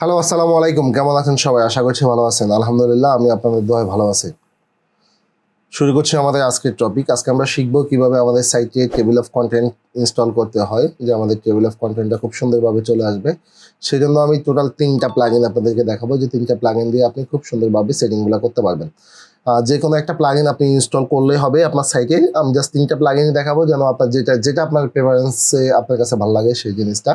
Hello, আসসালামু আলাইকুম। কেমন আছেন সবাই? আশা করছি ভালো আছেন। আলহামদুলিল্লাহ, আমি আপনাদের দোয়ায় ভালো আছি। শুরু করছি আমাদের আজকের টপিক। আজকে আমরা শিখবো কিভাবে আমাদের সাইটে টেবিল অফ কন্টেন্ট ইনস্টল করতে হয়, যে আমাদের টেবিল অফ কন্টেন্টটা খুব সুন্দরভাবে চলে আসবে। সেজন্য আমি টোটাল 3টা প্লাগইন আপনাদেরকে দেখাবো, যে 3টা প্লাগইন দিয়ে আপনি খুব সুন্দরভাবে সেটিংগুলো করতে পারবেন। যে কোনো একটা প্লাগইন আপনি ইনস্টল করলেই হবে আপনার সাইটে। আমি জাস্ট 3টা প্লাগইন দেখাবো, যেন আপনার যেটা আপনার প্রেফারেন্সে আপনার কাছে ভালো লাগে সেই জিনিসটা।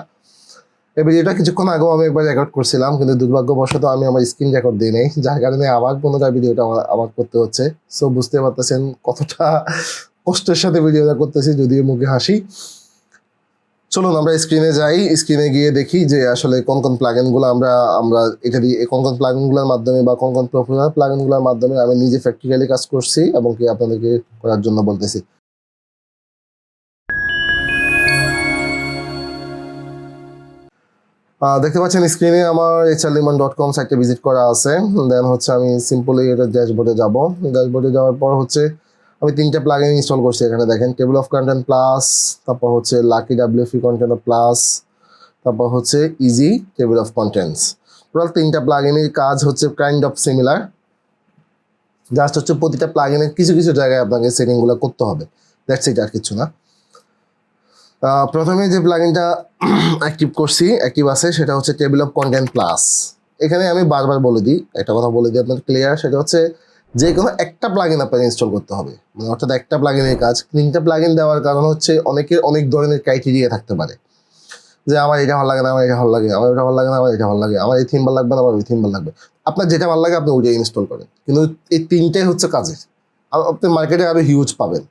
এই ভিডিওটা কিছুক্ষণ আগেও আমি একবার রেকর্ড করছিলাম, কিন্তু দুর্ভাগ্যবশত আমি আমার স্ক্রিন রেকর্ড দিই নাই, যার কারণে আবার পুনরায় ভিডিওটা আমার করতে হচ্ছে। সো বুঝতে পারতেছেন কতটা কষ্টের সাথে ভিডিওটা করতেছি, যদিও মুখে হাসি। চলুন আমরা স্ক্রিনে যাই। স্ক্রিনে গিয়ে দেখি যে আসলে কোন কোন প্লাগইনগুলো আমরা এটা দিয়ে কোন কোন প্লাগইনগুলোর মাধ্যমে বা কোন কোন প্রফেশনাল প্লাগইনগুলোর মাধ্যমে আমি নিজে প্র্যাকটিক্যালি কাজ করছি এবং কি আপনাদেরকে করার জন্য বলতেছি। দেখতে পাচ্ছেন স্ক্রিনে আমার hrliman.com সাইটে ভিজিট করা আছে। দেন হচ্ছে আমি সিম্পলি এটা ড্যাশবোর্ডে যাব। ড্যাশবোর্ডে যাওয়ার পর হচ্ছে আমি 3টা প্লাগইন ইনস্টল করছি। এখানে দেখেন টেবিল অফ কন্টেন্ট প্লাস, তারপর হচ্ছে লাকি ডাব্লিউপি কন্টেন্ট প্লাস, তারপর হচ্ছে easy table of contents. Total 3টা প্লাগইনের কাজ হচ্ছে কাইন্ড অফ সিমিলার। জাস্ট হচ্ছে প্রতিটা প্লাগইনের কিছু কিছু জায়গায় আপনাকে সেটিংগুলো করতে হবে। দ্যাটস ইট, আর কিছু না। প্রথমে যে প্লাগইনটা অ্যাক্টিভ করছি, অ্যাক্টিভ আছে, সেটা হচ্ছে টেবিল অফ কন্টেন্ট প্লাস। এখানে আমি বারবার বলে দিই, একটা কথা বলে দিই আপনার ক্লিয়ার, সেটা হচ্ছে যে কোনো একটা প্লাগইন আপনাকে ইনস্টল করতে হবে। মানে অর্থাৎ একটা প্লাগইনের কাজ। 3টা প্লাগইন দেওয়ার কারণ হচ্ছে অনেকের অনেক ধরনের ক্রাইটেরিয়া থাকতে পারে, যে আমার এটা ভালো লাগে না, আমার এটা ভালো লাগে, আমার এটা ভালো লাগে না, আমার এটা ভালো লাগে, আমার এই থিম ভালো লাগবে না, আমার ওই থিম ভালো লাগবে। আপনার যেটা ভালো লাগে আপনি ওইটাই ইনস্টল করেন, কিন্তু এই 3টাই হচ্ছে কাজের। আপনি মার্কেটে আরও হিউজ পাবেন,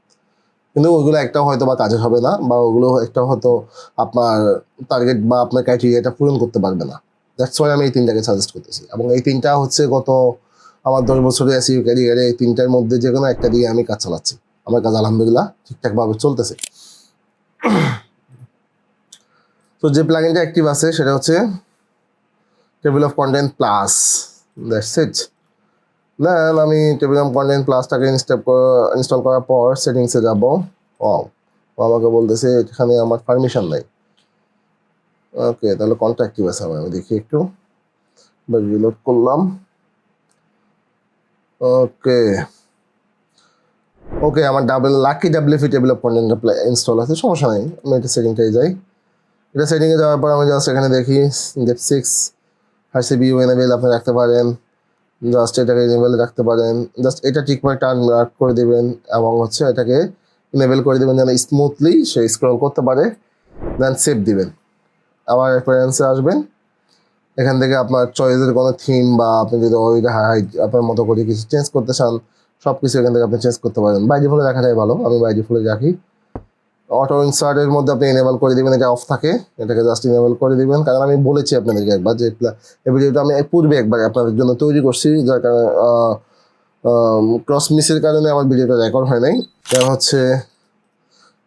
কিন্তু ওগুলো একটাও হয়তো বা কাজের হবে না, বা ওগুলো একটা হয়তো আপনার টার্গেট বা আপনার ক্রাইটেরিয়াটা পূরণ করতে পারবে না। দ্যাটস ওয়াই আমি এই 3টাকে সাজেস্ট করতেছি। এবং এই 3টা হচ্ছে গত আমার 10 বছরের এসইও ক্যারিয়ারে এই 3টার মধ্যে যে কোনো একটা দিয়ে আমি কাজ চালাচ্ছি। আমার কাজ আলহামদুলিল্লাহ ঠিকঠাকভাবে চলতেছে। তো যে প্লাগইনটা অ্যাক্টিভ আছে সেটা হচ্ছে table of content plus. That's it. Then আমি টেবিল অফ কন্টেন্ট প্লাসটাকে ইনস্টল করার পর সেটিংসে যাব। আমাকে বলতেছে এখানে আমার পারমিশন নাই। ওকে, তাহলে কোনটা অ্যাক্টিভ আছে আমি দেখি একটু। রিলোড করলাম। ওকে ওকে, আমার lucky WP table of content install আছে, সমস্যা নেই। আমি এটা সেটিংটাই যাই। এটা সেটিংয়ে যাওয়ার পর আমি জাস্ট এখানে দেখি গেট 6 হাসিবিউ এনেবেল আপনি রাখতে পারেন। জাস্ট এটাকে এনেবেল রাখতে পারেন। জাস্ট এটা ঠিকভাবে টার্ন করে দিবেন এবং হচ্ছে এটাকে এনেবেল করে দিবেন যেন স্মুথলি সে স্ক্রল করতে পারে। দেন সেভ দিবেন। আবার রেফারেন্সে আসবেন। এখান থেকে আপনার চয়েসের কোনো থিম বা আপনি যদি ওইটা হাইট আপনার মতো করে কিছু চেঞ্জ করতে চান, সব কিছু এখান থেকে আপনি চেঞ্জ করতে পারেন। বাই ডিফল্টে রাখাটাই ভালো, আমি বাই ডিফল্টে রাখি। অটো ইনসার্টের মধ্যে আপনি এনেবল করে দিবেন, এটা অফ থাকে, এটাকে জাস্ট এনেবল করে দিবেন। কারণ আমি বলেছি আপনাদেরকে একবার যে এই ভিডিওটা আমি পূর্বে একবার আপনাদের জন্য তৈরি করছি, যার কারণে ক্রস মিসের কারণে আমার ভিডিওটা রেকর্ড হয় নাই। এটা হচ্ছে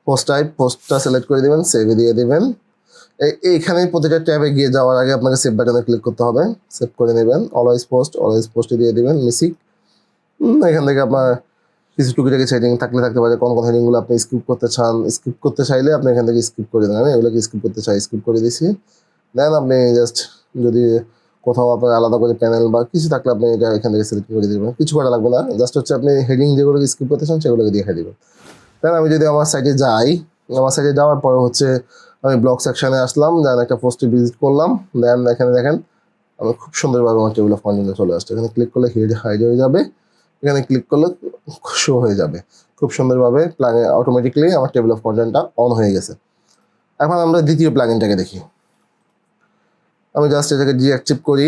পোস্ট টাইপ, পোস্টটা সিলেক্ট করে দিবেন, সেভে দিয়ে দিবেন। এইখানে প্রতিটা ট্যাবে গিয়ে যাওয়ার আগে আপনাকে সেভ বাটনে ক্লিক করতে হবে। সেভ করে নেবেন। অলওয়েজ পোস্টে দিয়ে দিবেন মিসিক। এখান থেকে আপনার কিছু টুকিটাকি সেটিং থাকতে পারে, কোন কোন হেডিংগুলো আপনি স্কিপ করতে চান। স্কিপ করতে চাইলে আপনি এখান থেকে স্কিপ করে দেন। আমি এগুলোকে স্কিপ করতে চাই, স্কিপ করে দিছি। দেন আপনি জাস্ট যদি কোথাও আপনার আলাদা করে প্যানেল বা কিছু থাকলে আপনি এটা এখান থেকে সিলেক্ট করে দেবেন। কিছু করা লাগবে না, জাস্ট হচ্ছে আপনি হেডিং যেগুলো স্কিপ করতে চান সেগুলোকে দেখে দেবেন। দেন আমি যদি আমার সাইটে যাই, আমার সাইটে যাওয়ার পরে হচ্ছে আমি ব্লগ সেকশানে আসলাম, দেন একটা পোস্টে ভিজিট করলাম। দেন এখানে দেখেন আমি খুব সুন্দরভাবে আমার টেবিল অফ কন্টেন্টে চলে আসছে। এখানে ক্লিক করলে হাইড হয়ে যাবে, এখানে ক্লিক করলে শো হয়ে যাবে। খুব সুন্দরভাবে অটোমেটিকলি আমার টেবিল অফ কন্টেন্টটা অন হয়ে গেছে। এখন আমরা দ্বিতীয় প্লাগইনটাকে দেখি। আমি জাস্ট এটাকে ডিঅ্যাক্টিভ করি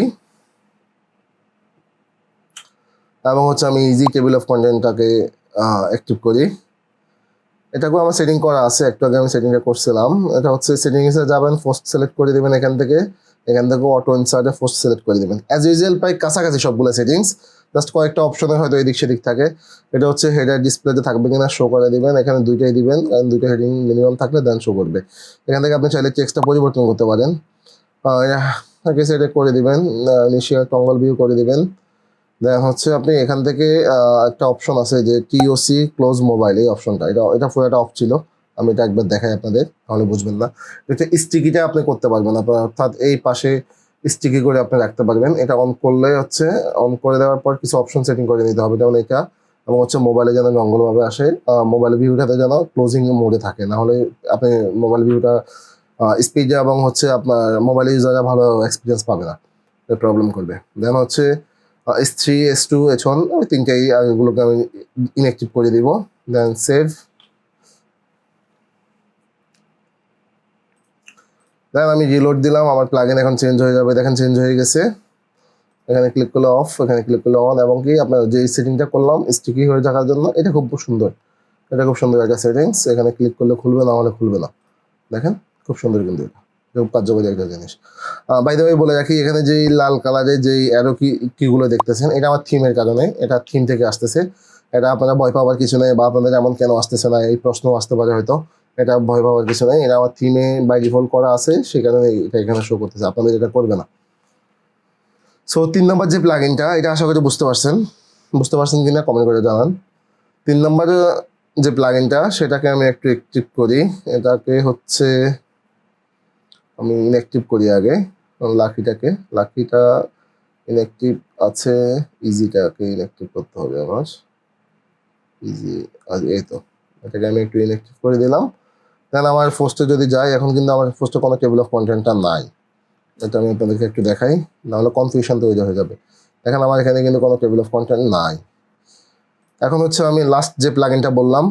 এবং হচ্ছে আমি ইজি টেবিল অফ কন্টেন্টটাকে অ্যাক্টিভ করি। এটাকেও আমার সেটিং করা আছে, একটু আগে আমি সেটিংটা করছিলাম। এটা হচ্ছে সেটিংসে যাবেন, পোস্ট সিলেক্ট করে দেবেন এখান থেকে অটো ইনসার্টে পোস্ট সিলেক্ট করে দেবেন। অ্যাজ ইউজুয়াল প্রায় কাছাকাছি সবগুলো সেটিংস, জাস্ট কয়েকটা অপশনে হয়তো এদিক সেদিক থাকে। এটা হচ্ছে হেডার ডিসপ্লেতে থাকবে কিনা শো করে দিবেন, এখানে দুইটাই দিবেন, কারণ দুইটা হেডিং মিনিমাম থাকলে দেন শো করবে। এখান থেকে আপনি চাইলে টেক্সটটা পরিবর্তন করতে পারেন। এটা করে দিবেন, ইনিশিয়াল টঙ্গল ভিউ করে দিবেন। দেন হচ্ছে আপনি এখান থেকে একটা অপশন আছে যে টিওসি ক্লোজ মোবাইল, এই অপশনটা এটা পুরোটা অফ ছিল। আমি এটা একবার দেখাই আপনাদের, তাহলে বুঝবেন না। এটা স্টিকিটা আপনি করতে পারবেন আপনার, অর্থাৎ এই পাশে স্টিকি করে আপনি রাখতে পারবেন। এটা অন করলে হচ্ছে অন করে দেওয়ার পর কিছু অপশন সেটিং করে নিতে হবে, যেমন এটা, এবং হচ্ছে মোবাইলে যেন জঙ্গলভাবে আসে, মোবাইল ভিউটাতে যেন ক্লোজিং মোডে থাকে, না হলে আপনি মোবাইল ভিউটা স্পিড এবং হচ্ছে আপনার মোবাইল ইউজাররা ভালো এক্সপিরিয়েন্স পাবে না, প্রবলেম করবে। দেন হচ্ছে S3 S2 H1 ওই তিনটাই এগুলোকে আমি ইনঅ্যাক্টিভ করে দিব। দেন সেভ। দেন আমি রিলোড দিলাম, আমার প্লাগইন এখন চেঞ্জ হয়ে যাবে, দেখেন চেঞ্জ হয়ে গেছে। এখানে ক্লিক করলে অফ, এখানে ক্লিক করলে অন, এবং কি আপনার যে সেটিংটা করলাম স্টিকি হয়ে থাকার জন্য, এটা খুব সুন্দর, এটা খুব সুন্দর একটা সেটিংস। এখানে ক্লিক করলে খুলবে, না হলে খুলবে না, দেখেন খুব সুন্দর, কিন্তু এটা খুব কার্যকরী একটা জিনিস। বাই দ্য ওয়ে বলে রাখি, এখানে যেই লাল কালারের যেই অ্যারো কিগুলো দেখতেছেন, এটা আমার থিমের কারণে, এটা থিম থেকে আসতেছে। এটা আপনারা ভয় পাওয়ার কিছু নেই, বা আপনাদের এমন কেন আসতেছে না এই প্রশ্ন আসতে পারে হয়তো, এটা ভয় পাওয়ার কিছু নেই, এটা আমার থিমে বাই ডিফল্ট করা আছে, সেই কারণে এটা এখানে শো করতেছে, আপনাদের এটা করবে না। সো 3 নম্বর যে প্লাগইনটা, এটা আশা করি বুঝতে পারছেন কিনা কমেন্ট করে জানান। 3 নম্বর যে প্লাগইনটা, সেটাকে আমি একটু অ্যাক্টিভ করি। এটাকে হচ্ছে আমি ইনঅ্যাক্টিভ করি আগে, লাকিটা ইনঅ্যাক্টিভ আছে, ইজিটাকে ইনঅ্যাক্টিভ করতে হবে আমার, ইজি এই তো, এটাকে আমি একটু ইনঅ্যাক্টিভ করে দিলাম। দেন আমার পোস্টে যদি যাই, এখন কিন্তু আমার পোস্টে কোনো টেবিল অফ কন্টেন্টটা নাই, এটা আমি আপনাদেরকে একটু দেখাই, নাহলে কনফিউশন তৈরি হয়ে যাবে। দেখেন আমার এখানে কিন্তু কোনো টেবিল অফ কন্টেন্ট নাই। এখন হচ্ছে আমি লাস্ট যে প্লাগইনটা বললাম,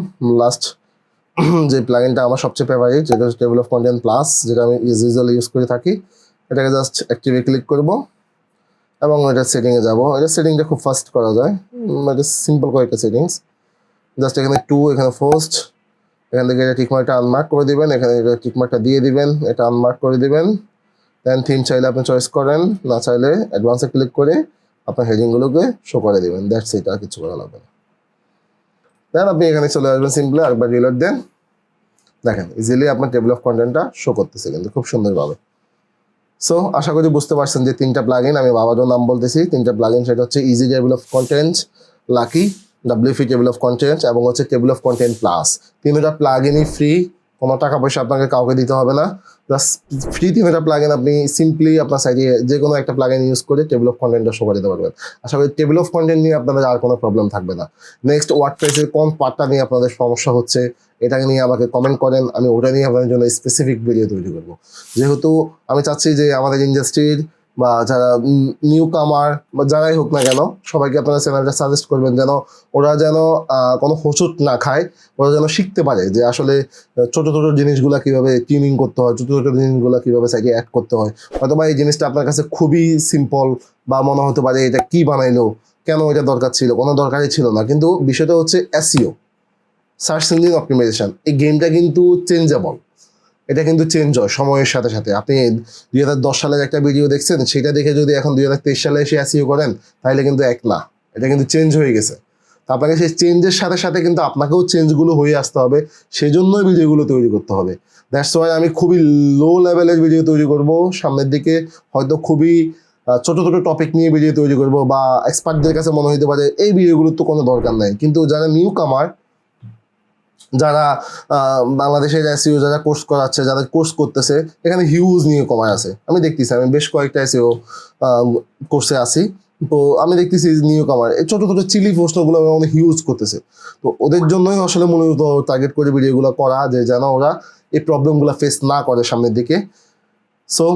যে প্লাগইনটা আমার সবচেয়ে ফেভারিট, যেটা হচ্ছে টেবিল অফ কন্টেন্ট প্লাস, যেটা আমি ইউজুয়ালি ইউজ করে থাকি, এটাকে জাস্ট অ্যাক্টিভে ক্লিক করব এবং এটা সেটিংয়ে যাব। এটা সেটিংটা খুব ফাস্ট করা যায়, এটা সিম্পল কয়েকটা সেটিংস। জাস্ট এখানে এখানে পোস্ট, এখান থেকে এটা টিকমার্কটা আনমার্ক করে দিবেন, এখানে এটা টিকমার্কটা দিয়ে দিবেন, এটা আনমার্ক করে দিবেন। দেন থিম চাইলে আপনি চয়েস করেন, না চাইলে অ্যাডভান্সে ক্লিক করে আপনার হেডিংগুলোকে শো করে দেবেন, দ্যাটস ইট, আর কিছু করা লাগবে না। দেন আপনি এখানে চলে আসবেন, সিম্পলি আরেকবার রিলোড দেন, দেখেন ইজিলি আপনার টেবিল অফ কন্টেন্টটা শো করতেছে কিন্তু খুব সুন্দরভাবে। সো আশা করি বুঝতে পারছেন যে 3টা প্লাগইন, আমি বাবারও নাম বলতেছি, 3টা প্লাগইন, সেটা হচ্ছে easy table of content, lucky, WP table of content এবং হচ্ছে টেবিল অফ কন্টেন্ট প্লাস। 3টা প্লাগইনই ফ্রি, কোনো টাকা পয়সা আপনাকে কাউকে দিতে হবে না, জাস্ট ফ্রি 3টা প্লাগইন আপনি সিম্পলি আপনার সাইডে যে কোনো একটা প্লাগইন ইউজ করে টেবিল অফ কন্টেন্টটা শো করে দিতে পারবেন। আশা করি টেবিল অফ কন্টেন্ট নিয়ে আপনাদের আর কোনো প্রবলেম থাকবে না। নেক্সট ওয়ার্ডপ্রেসের কোন পার্টটা নিয়ে আপনাদের সমস্যা হচ্ছে, এটাকে নিয়ে আমাকে কমেন্ট করেন, আমি ওটা নিয়ে আপনাদের জন্য স্পেসিফিক ভিডিও তৈরি করবো। যেহেতু আমি চাচ্ছি যে আমাদের ইন্ডাস্ট্রির বা যারা নিউ কামার বা যারাই হোক না কেন, সবাইকে আপনারা চ্যানেলটা সাজেস্ট করবেন, যেন ওরা যেন কোনো হোঁচট না খায়, ওরা যেন শিখতে পারে যে আসলে ছোটো ছোটো জিনিসগুলো কীভাবে টিউনিং করতে হয়, ছোটো ছোটো জিনিসগুলো কীভাবে সাইডে অ্যাড করতে হয়। হয়তো বা এই জিনিসটা আপনার কাছে খুবই সিম্পল, বা মনে হতে পারে এটা কি বানাইলো, কেন এটা দরকার ছিল, কোনো দরকারই ছিল না, কিন্তু বিষয়টা হচ্ছে এসইও, সার্চ ইঞ্জিন অপটিমাইজেশন। এই গেমটা কিন্তু চেঞ্জেবল, এটা কিন্তু চেঞ্জ হয় সময়ের সাথে সাথে। আপনি 2010 সালের একটা ভিডিও দেখছেন, সেটা দেখে যদি এখন 2023 সালে এসে এসইও করেন, তাহলে কিন্তু এক না, এটা কিন্তু চেঞ্জ হয়ে গেছে। তো আপনাকে সেই চেঞ্জের সাথে সাথে কিন্তু আপনাকেও চেঞ্জগুলো হয়ে আসতে হবে, সেই জন্যই ভিডিওগুলো তৈরি করতে হবে। দ্যাটস ওয়াই আমি খুবই লো লেভেলের ভিডিও তৈরি করব সামনের দিকে, হয়তো খুবই ছোটো ছোটো টপিক নিয়ে ভিডিও তৈরি করব, বা এক্সপার্টদের কাছে মনে হতে পারে এই ভিডিওগুলোর তো কোনো দরকার নাই, কিন্তু যারা নিউ কামার, যারা বাংলাদেশের এসইও যারা কোর্স করাচ্ছে, যারা কোর্স করতেছে, এখানে হিউজ নিউ কামার আছে, আমি দেখতেছি, আমি বেশ কয়েকটা এসইও কোর্সে আছি, তো আমি দেখতেছি নিউ কামার এই ছোটো ছোটো চিলি প্রশ্নগুলো অনেক হিউজ করতেছে। তো ওদের জন্যই আসলে মূলত টার্গেট করে ভিডিওগুলো করা, যে যেন ওরা এই প্রবলেমগুলো ফেস না করে সামনের দিকে। সো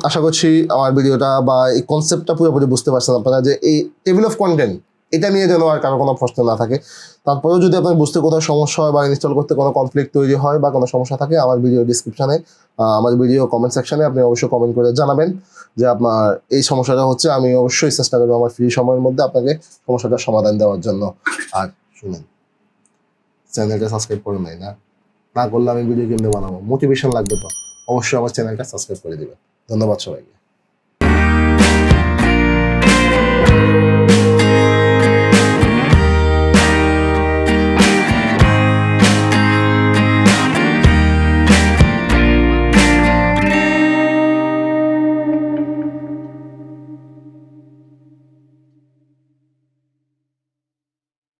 আশা করছি আমার ভিডিওটা বা এই কনসেপ্টটা পুরোপুরি বুঝতে পারছেন আপনারা, যে এই টেবিল অফ কন্টেন্ট এটা নিয়ে যেন আর কারো কোনো প্রশ্ন না থাকে। তারপরেও যদি আপনার বুঝতে কোথাও সমস্যা হয় বা ইনস্টল করতে কোনো কনফ্লিক্ট তৈরি হয় বা কোনো সমস্যা থাকে, আমার ভিডিও ডিসক্রিপশানে, আমার ভিডিও কমেন্ট সেকশানে আপনি অবশ্যই কমেন্ট করে জানাবেন যে আপনার এই সমস্যাটা হচ্ছে। আমি অবশ্যই চেষ্টা করবো আমার ফ্রি সময়ের মধ্যে আপনাকে সমস্যাটার সমাধান দেওয়ার জন্য। আর শুনুন, চ্যানেলটা সাবস্ক্রাইব করে নেই না, না করলে আমি ভিডিও কেমনে বানাবো, মোটিভেশন লাগবে, তো অবশ্যই আমার চ্যানেলটা সাবস্ক্রাইব করে দেবেন। ধন্যবাদ সবাইকে।